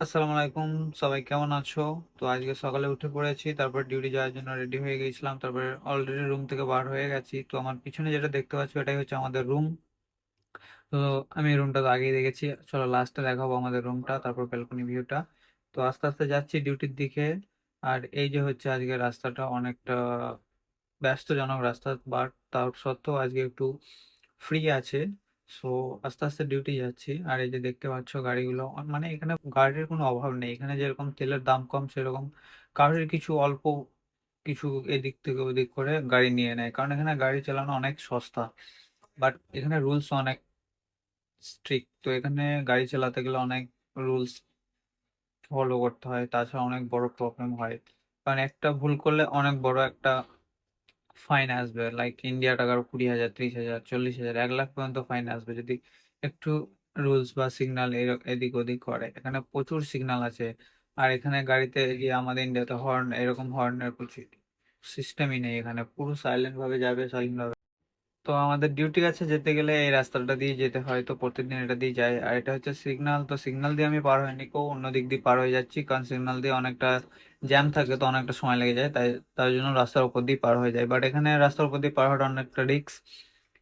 আসসালামু আলাইকুম। সবাই কেমন আছো? তো আজকে সকালে উঠে পড়েছি। তারপর ডিউটি যাওয়ার জন্য রেডি হয়ে গিয়েছিলাম। তারপরে অলরেডি রুম থেকে বার হয়ে গেছি। তো আমার পিছনে যেটা দেখতে পাচ্ছ এটাই হচ্ছে আমাদের রুম। তো আমি রুমটা তো আগেই দেখেছি। চলো লাস্টে দেখাবো আমাদের রুমটা, তারপর ব্যালকনি ভিউটা। তো আস্তে আস্তে যাচ্ছি ডিউটির দিকে। আর এই যে হচ্ছে আজকে রাস্তাটা অনেকটা ব্যস্তজনক রাস্তা, বাট তার সত্ত্বেও আজকে একটু ফ্রি আছে। সো আস্তে আস্তে ডিউটি যাচ্ছি। আর এই যে দেখতে পাচ্ছ গাড়িগুলো, মানে এখানে গাড়ির কোনো অভাব নেই। এখানে যেরকম তেলের দাম কম, সেরকম কারোর কিছু অল্প কিছু এদিক থেকে ওদিক করে গাড়ি নিয়ে নেয়, কারণ এখানে গাড়ি চালানো অনেক সস্তা। বাট এখানে রুলস অনেক স্ট্রিক্ট। তো এখানে গাড়ি চালাতে গেলে অনেক রুলস ফলো করতে হয়, তাছাড়া অনেক বড় প্রবলেম হয়। কারণ একটা ভুল করলে অনেক বড় একটা ফাইন আসবে, লাইক ইন্ডিয়া টাকার 20,000, 30,000, 40,000, 1 লাখ পর্যন্ত ফাইন আসবে যদি একটু রুলস বা সিগন্যাল এদিক ওদিক করে। এখানে প্রচুর সিগন্যাল আছে। আর এখানে গাড়িতে যে আমাদের ইন্ডিয়াতে হর্ন, এরকম হর্নের কিছু সিস্টেমই নেই। এখানে পুরো সাইলেন্ট ভাবে যাবে, সাইলেন্ট ভাবে। তো আমাদের ডিউটি আছে, যেতে গেলে এই রাস্তাটা দিয়ে যেতে হয়। তো প্রত্যেকদিন এটা দিয়ে যায়। আর এটা হচ্ছে সিগন্যাল। তো সিগন্যাল দিয়ে আমি পার হয়নি, কেউ অন্য দিক দিয়ে পার হয়ে যাচ্ছি, কারণ সিগন্যাল দিয়ে অনেকটা জ্যাম থাকে, তো অনেকটা সময় লেগে যায়। তাই জন্য রাস্তার উপর দিয়ে পার হয়ে যায়। বাট এখানে রাস্তার উপর দিয়ে পার হওয়াটা অনেকটা রিস্ক।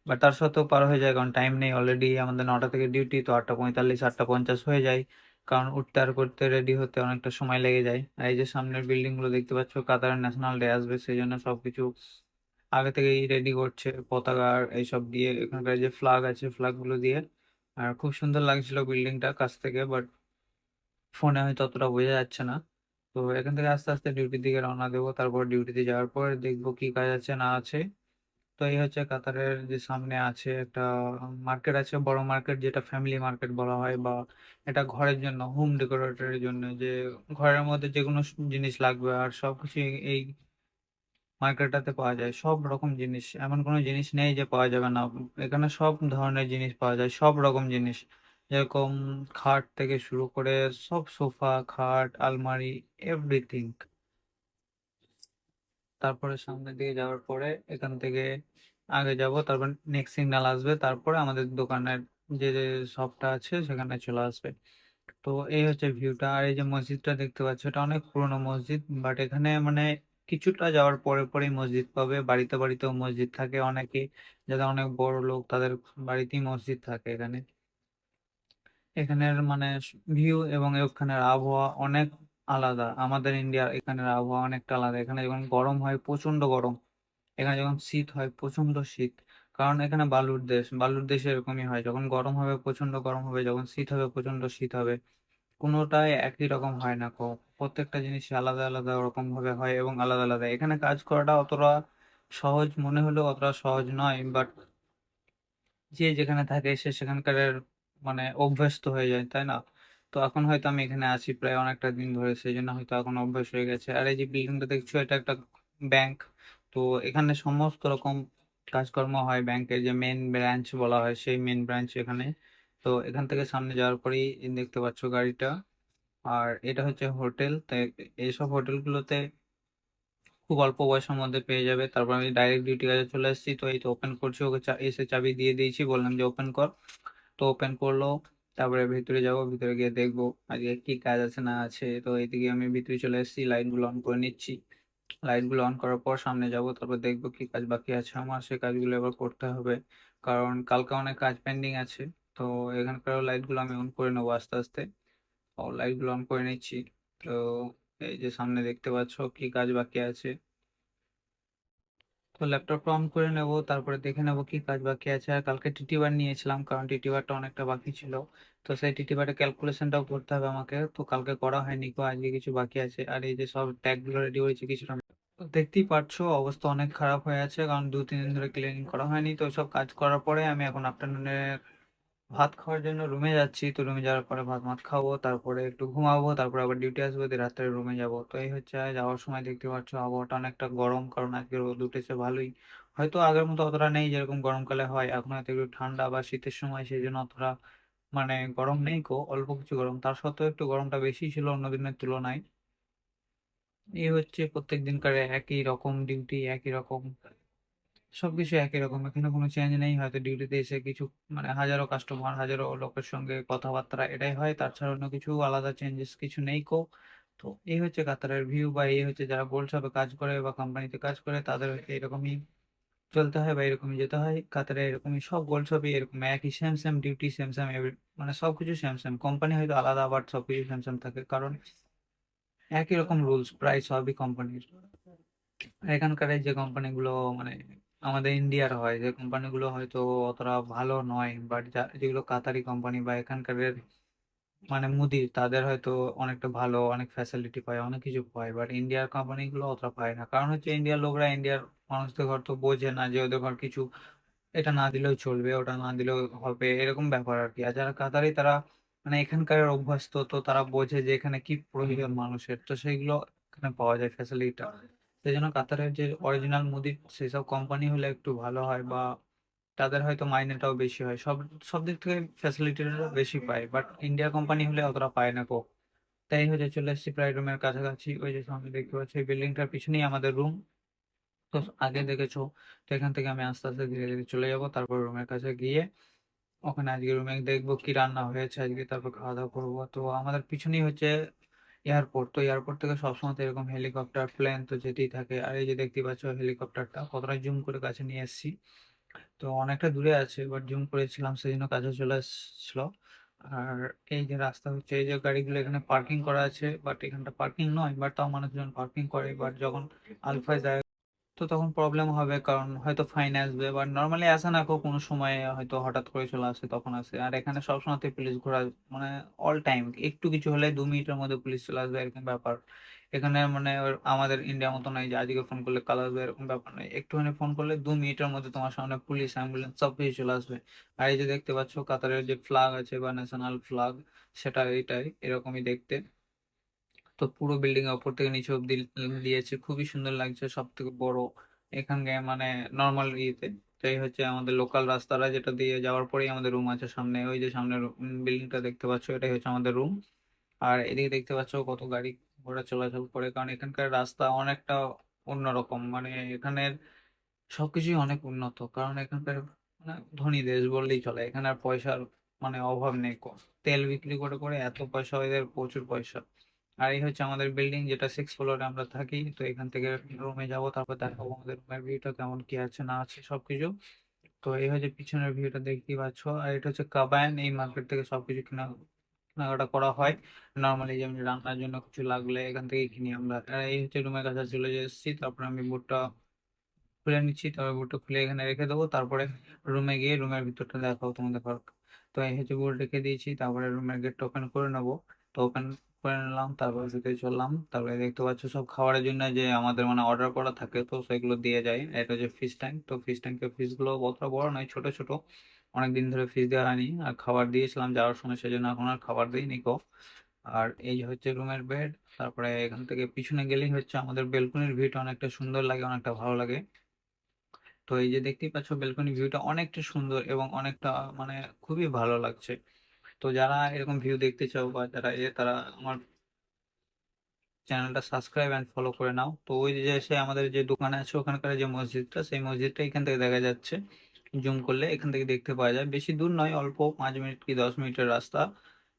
বাট তার সত্ত্বেও পার হয়ে যায়, কারণ টাইম নেই। অলরেডি আমাদের 9টা থেকে ডিউটি, তো 8:45, 8:50 হয়ে যায়। কারণ উঠতে আর করতে রেডি হতে অনেকটা সময় লেগে যায়। আর এই যে সামনের বিল্ডিং গুলো দেখতে পাচ্ছ, কাতার ন্যাশনাল ডে আসবে, সেই জন্য সবকিছু আগে থেকেই রেডি করছে, পতাকা আর এইসব দিয়ে, এখানকার যে ফ্ল্যাগ আছে ফ্ল্যাগ গুলো দিয়ে। আর খুব সুন্দর লাগছিল বিল্ডিংটা কাছ থেকে, বাট ফোনে হয়তো অতটা বোঝা যাচ্ছে না। তো এখান থেকে আস্তে আস্তে ডিউটির দিকে রওনা দেবো। তারপর ডিউটিতে যাওয়ার পর দেখবো কি কাজ আছে না আছে। তো এই হচ্ছে কাতারের যে সামনে আছে একটা মার্কেট আছে, বড় মার্কেট, যেটা ফ্যামিলি মার্কেট বলা হয়। বা এটা ঘরের জন্য, হোম ডেকোরেটরের জন্য, যে ঘরের মধ্যে যে কোনো জিনিস লাগবে আর সবকিছু এই মার্কেটটাতে পাওয়া যায়। সব রকম জিনিস, এমন কোনো জিনিস নেই যে পাওয়া যাবে না। এখানে সব ধরনের জিনিস পাওয়া যায়, সব রকম জিনিস। যেরকম খাট থেকে শুরু করে সব, সোফা, খাট, আলমারি, এভরিথিং। তারপরে সামনের দিকে যাওয়ার পরে এখান থেকে আগে যাব, তারপর নেক্সট সিগন্যাল আসবে, তারপরে আমাদের দোকানের যে যে শপটা আছে সেখানে চলে আসবে। তো এই হচ্ছে ভিউটা। আর এই যে মসজিদটা দেখতে পাচ্ছ, এটা অনেক পুরনো মসজিদ। বাট এখানে মানে কিছুটা যাওয়ার পরে পরেই মসজিদ পাবে। বাড়িতে বাড়িতেও মসজিদ থাকে অনেকে, যারা অনেক বড় লোক তাদের বাড়িতেই মসজিদ থাকে এখানে। এখানের মানে ভিউ এবং এখানের আবহাওয়া অনেক আলাদা। আমাদের ইন্ডিয়ার এখানের আবহাওয়া অনেকটা আলাদা। এখানে যখন গরম হয় প্রচন্ড গরম, এখানে যখন শীত হয় প্রচন্ড শীত। কারণ এখানে বালুর দেশ, বালুর দেশে এরকমই হয়, যখন গরম হবে প্রচন্ড গরম হবে, যখন শীত হবে প্রচন্ড শীত হবে। কোনোটাই একই রকম হয় না প্রত্যেকটা জিনিস আলাদা আলাদা ওরকম ভাবে হয় এবং আলাদা আলাদা। এখানে কাজ করাটা অতটা সহজ মনে হলেও অতটা সহজ নয়। বাট যে যেখানে থাকে সে সেখানকার মানে অভ্যস্ত হয়ে যায়, তাই না? তো এখন হয়তো আমি এখানে আছি প্রায় অনেকটা দিন ধরে, সেই জন্য হয়তো এখন অভ্যাস হয়ে গেছে। আর এই যে বিল্ডিংটা দেখছো, এটা একটা ব্যাংক। তো এখানে সমস্ত রকম কাজকর্ম হয়, ব্যাংকের যে মেন ব্রাঞ্চ বলা হয় সেই মেন ব্রাঞ্চ এখানে। তো এখান থেকে সামনে যাওয়ার পরেই দেখতে পাচ্ছ গাড়িটা। আর এটা হচ্ছে হোটেল। তাই এইসব হোটেলগুলোতে খুব অল্প বয়সের মধ্যে পেয়ে যাবে। তারপর আমি ডাইরেক্ট ডিউটি কাজে চলে এসেছি। তো এই তো ওপেন করছি, ওকে এসে চাবি দিয়ে দিয়েছি, বললাম যে ওপেন কর। তো ওপেন করলো। তারপরে ভিতরে যাব, ভিতরে গিয়ে দেখবো আজকে কি কাজ আছে না আছে। তো এইদিকে আমি ভিতরে চলে এসেছি, লাইট গুলো অন করে নিচ্ছি। লাইট গুলো অন করার পর সামনে যাব, তারপর দেখবো কি কাজ বাকি আছে আমার, সেই কাজগুলো এবার করতে হবে। কারণ কালকে অনেক কাজ পেন্ডিং আছে। তো এখানকার লাইট গুলো আমি অন করে নেবো আস্তে আস্তে। লাইট গুলো অন করে নিচ্ছি। তো এই যে সামনে দেখতে পাচ্ছ কি কাজ বাকি আছে। তো ল্যাপটপটা অন করে নেব, তারপরে দেখে নেব কি কাজ বাকি আছে। আর কালকে টিটিবার নিয়েছিলাম, কারণ টিটিবারটা অনেকটা বাকি ছিল। তো সেই টিটিবারের ক্যালকুলেশনটাও করতে হবে আমাকে, তো কালকে করা হয়নি, আজকে কিছু বাকি আছে। আর এই যে সব ট্যাগ গুলো রেডি হয়েছে কিছুটা। তো দেখতেই পাচ্ছো অবস্থা অনেক খারাপ হয়ে আছে, কারণ 2-3 দিন ধরে ক্লিনিং করা হয়নি। তো সব কাজ করার পরে আমি এখন আফটারনুনে ভাত খাওয়ার জন্য রুমে যাচ্ছি। তো রুমে যাওয়ার পরে ভাত মাত খাবো, তারপরে একটু ঘুমাবো, তারপরে আবার ডিউটি আসবো, দিয়ে রাত্রে রুমে যাব। তো এই হচ্ছে যাওয়ার সময় দেখতে পাচ্ছ আবহাওয়াটা অনেকটা গরম, কারণ আজকে রোদ উঠেছে ভালোই। হয়তো আগের মতো অতটা নেই যেরকম গরমকালে হয়, এখন হয়তো একটু ঠান্ডা বা শীতের সময়, সেই জন্য অতটা মানে গরম নেই অল্প কিছু গরম। তার সত্ত্বেও একটু গরমটা বেশি ছিল অন্য দিনের তুলনায়। এই হচ্ছে প্রত্যেক দিনকার একই রকম ডিউটি, একই রকম সবকিছু একই রকম। এখানে কোনো চেঞ্জ নেই। হয়তো ডিউটিতে এসে কিছু মানে হাজারো কাস্টমার, হাজারো লোকের সঙ্গে কথাবার্তা এটাই হয়। তাছাড়া অন্য কিছু আলাদা চেঞ্জেস কিছু নেই কো। তো এই হচ্ছে কাতারের ভিউ, বা এই হচ্ছে যারা গোল্ড শপে কাজ করে বা কোম্পানিতে কাজ করে তাদের এরকমই চলতে হয় বা এরকমই যেতে হয়। কাতারে এরকমই সব গোল্ড শপই এরকম একই same same duty, same same মানে সবকিছু সেম সেম। কোম্পানি হয়তো আলাদা, বাট সবকিছু সেম সেম থাকে, কারণ একই রকম রুলস প্রায় সবই কোম্পানির। এখানকার এই যে কোম্পানিগুলো মানে আমাদের ইন্ডিয়ার হয়, যে কোম্পানিগুলো হয়তো অতটা ভালো নয়, বাট যেগুলো কাতারি কোম্পানি বা এখানকার মানে মুদির, তাদের হয়তো অনেকটা ভালো, অনেক ফ্যাসিলিটি পায়, অনেক কিছু পায়। বাট ইন্ডিয়ার কোম্পানিগুলো অতটা পায় না, কারণ হচ্ছে ইন্ডিয়ার লোকরা, ইন্ডিয়ার মানুষদের ঘর তো বোঝে না যে ওদের ঘর কিছু এটা না দিলেও চলবে, ওটা না দিলেও হবে, এরকম ব্যাপার আর কি। আর যারা কাতারি তারা মানে এখানকার অভ্যস্ত, তো তারা বোঝে যে এখানে কি প্রয়োজন মানুষের, তো সেইগুলো এখানে পাওয়া যায় ফ্যাসিলিটিটা। সেই জন্য কাতারের যে অরিজিনাল মুদি সেসব কোম্পানি হলে একটু ভালো হয়, বা তাদের হয়তো মাইনেটাও বেশি হয়, সব সব দিক থেকে ফ্যাসিলিটিটা বেশি পায়। বাট ইন্ডিয়া কোম্পানি হলে অতটা পায় না কো। তাই হচ্ছে চলে এসেছি প্রায় রুমের কাছাকাছি। ওই যে সামনে দেখতে পাচ্ছি বিল্ডিংটার পিছনেই আমাদের রুম। তো আগে দেখেছো। তো এখান থেকে আমি আস্তে আস্তে ধীরে ধীরে চলে যাব, তারপর রুমের কাছে গিয়ে ওখানে আজকে রুমে দেখবো কি রান্না হয়েছে আজকে, তারপর খাওয়া দাওয়া করবো। তো আমাদের পিছনেই হচ্ছে এয়ারপোর্ট। তো এয়ারপোর্ট থেকে সবসময় তো এরকম হেলিকপ্টার প্লেন তো যেতেই থাকে। আর এই যে দেখতে পাচ্ছ হেলিকপ্টারটা কতটা জুম করে কাছে নিয়ে এসেছি। তো অনেকটা দূরে আছে, বাট জুম করেছিলাম সেই জন্য কাছে চলে এসেছিল। আর এই যে রাস্তা হচ্ছে, এই যে গাড়িগুলো এখানে পার্কিং করা আছে, বাট এখানটা পার্কিং নয়, বাট তাও মানুষজন পার্কিং করে। বাট যখন আলফায় যায় তো তখন প্রবলেম হবে, কারণ হয়তো ফাইন আসবে, বা নর্মালি আসে না কোনো সময়, হয়তো হঠাৎ করে চলে আসে তখন আসে। আর এখানে সবসময় পুলিশ ঘোরা মানে অল টাইম, একটু কিছু হলে 2 মিনিটের মধ্যে পুলিশ চলে আসবে, এরকম ব্যাপার। এখানে মানে আমাদের ইন্ডিয়ার মতো নয় যে আজকে ফোন করলে কাল আসবে, এরকম ব্যাপার নয়। একটুখানি ফোন করলে 2 মিনিটের মধ্যে তোমার সামনে পুলিশ, অ্যাম্বুলেন্স সব কিছু চলে আসবে। আর এই যে দেখতে পাচ্ছ কাতারের যে ফ্ল্যাগ আছে বা ন্যাশনাল ফ্ল্যাগ, সেটা এইটাই এরকমই দেখতে। তো পুরো বিল্ডিং এর উপর থেকে নিচে অব্দি দিয়েছে, খুবই সুন্দর লাগছে, সব থেকে বড় এখানে মানে নর্মাল ইয়েতে। তো এই হচ্ছে আমাদের লোকাল রাস্তাটা, যেটা দিয়ে যাওয়ার পরেই আমাদের রুম আছে সামনে। ওই যে সামনে বিল্ডিংটা দেখতে পাচ্ছ, এটাই হচ্ছে আমাদের রুম। আর এদিকে দেখতে পাচ্ছ কত গাড়ি ঘোড়া চলাচল করে, কারণ এখানকার রাস্তা অনেকটা অন্যরকম। মানে এখানের সবকিছুই অনেক উন্নত, কারণ এখানকার মানে ধনী দেশ বললেই চলে। এখানে আর পয়সার মানে অভাব নেই। তেল বিক্রি করে করে এত পয়সা, এদের প্রচুর পয়সা। আর এই হচ্ছে আমাদের বিল্ডিং, যেটা 6 ফ্লোরে আমরা থাকি। তো এখান থেকে রুমে যাব, তারপর দেখাবো আমাদের রুমের ভিউটা কেমন কি আছে না আছে সবকিছু। তো এই হচ্ছে পিছনের ভিউটা দেখতেই পাচ্ছ। আর এটা হচ্ছে কাবায়ন, এই মার্কেট থেকে সবকিছু কেনাকাটা করা হয়। নর্মালি যেমন রান্নার জন্য কিছু লাগলে এখান থেকে কিনি আমরা। আর এই হচ্ছে রুমের কাছে চলে এসেছি, তারপর আমি বুটটা খুলে নিচ্ছি, তারপর বুটটা খুলে এখানে রেখে দেবো। তারপরে রুমে গিয়ে রুমের ভিতরটা দেখাবো তোমাদের পার্ক। তো এই হচ্ছে বুট রেখে দিয়েছি, তারপরে রুমের গেটটা ওপেন করে নেবো। তো ওপেন করে নিলাম, তারপরে ভিতরে চললাম। তারপরে দেখতে পাচ্ছ সব খাবারের জন্য যে আমাদের মানে অর্ডার করা থাকে, তো সেগুলো দিয়ে যায়। এটা হচ্ছে ফিশ ট্যাঙ্ক। তো ফিশ ট্যাঙ্কের ফিশ গুলো অতটা বড় নয়, ছোট ছোট। অনেকদিন ধরে ফিশ দেওয়া হয়নি, আর খাবার দিয়েছিলাম যাওয়ার সময়, সেজন্য এখন আর খাবার দিইনি কো। আর এই যে হচ্ছে রুমের বেড। তারপরে এখান থেকে পিছনে গেলেই হচ্ছে আমাদের বেলকনির ভিউটা, অনেকটা সুন্দর লাগে, অনেকটা ভালো লাগে। তো এই যে দেখতেই পাচ্ছ বেলকনি ভিউটা অনেকটা সুন্দর এবং অনেকটা মানে খুবই ভালো লাগছে। তো যারা এরকম ভিউ দেখতে চাও বা যারা তারা আমার চ্যানেলটা সাবস্ক্রাইব অ্যান্ড ফলো করে নাও। তো ওই যে সে আমাদের যে দোকানে আছে ওখানকার যে মসজিদটা, সেই মসজিদটা এখান থেকে দেখা যাচ্ছে। জুম করলে এখান থেকে দেখতে পাওয়া যায়, বেশি দূর নয়, অল্প 5 মিনিট কি 10 মিনিটের রাস্তা।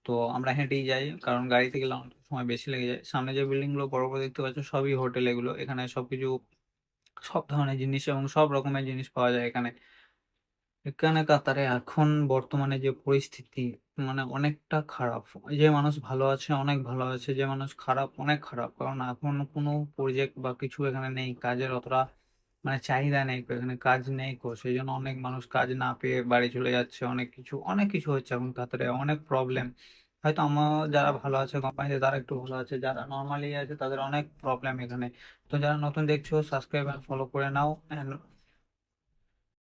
তো আমরা হেঁটেই যাই, কারণ গাড়িতে গেলে অনেক সময় বেশি লেগে যায়। সামনে যে বিল্ডিং গুলো বড় বড় দেখতে পাচ্ছ সবই হোটেল এগুলো। এখানে সবকিছু সব ধরনের জিনিস এবং সব রকমের জিনিস পাওয়া যায় এখানে। এখানে কাতারে এখন বর্তমানে যে পরিস্থিতি মানে অনেকটা খারাপ। যে মানুষ ভালো আছে অনেক ভালো আছে, যে মানুষ খারাপ অনেক খারাপ, কারণ এখন কোনো প্রজেক্ট বা কিছু এখানে নেই, কাজের অতটা মানে চাহিদা নেই এখানে, কাজ নেই সেই জন্য অনেক মানুষ কাজ না পেয়ে বাড়ি চলে যাচ্ছে। অনেক কিছু হচ্ছে এখন কাতারে, অনেক প্রবলেম। হয়তো আমার যারা ভালো আছে কোম্পানিতে তারা একটু ভালো আছে, যারা নর্মালি আছে তাদের অনেক প্রবলেম এখানে। তো যারা নতুন দেখছো সাবস্ক্রাইব আর ফলো করে নাও।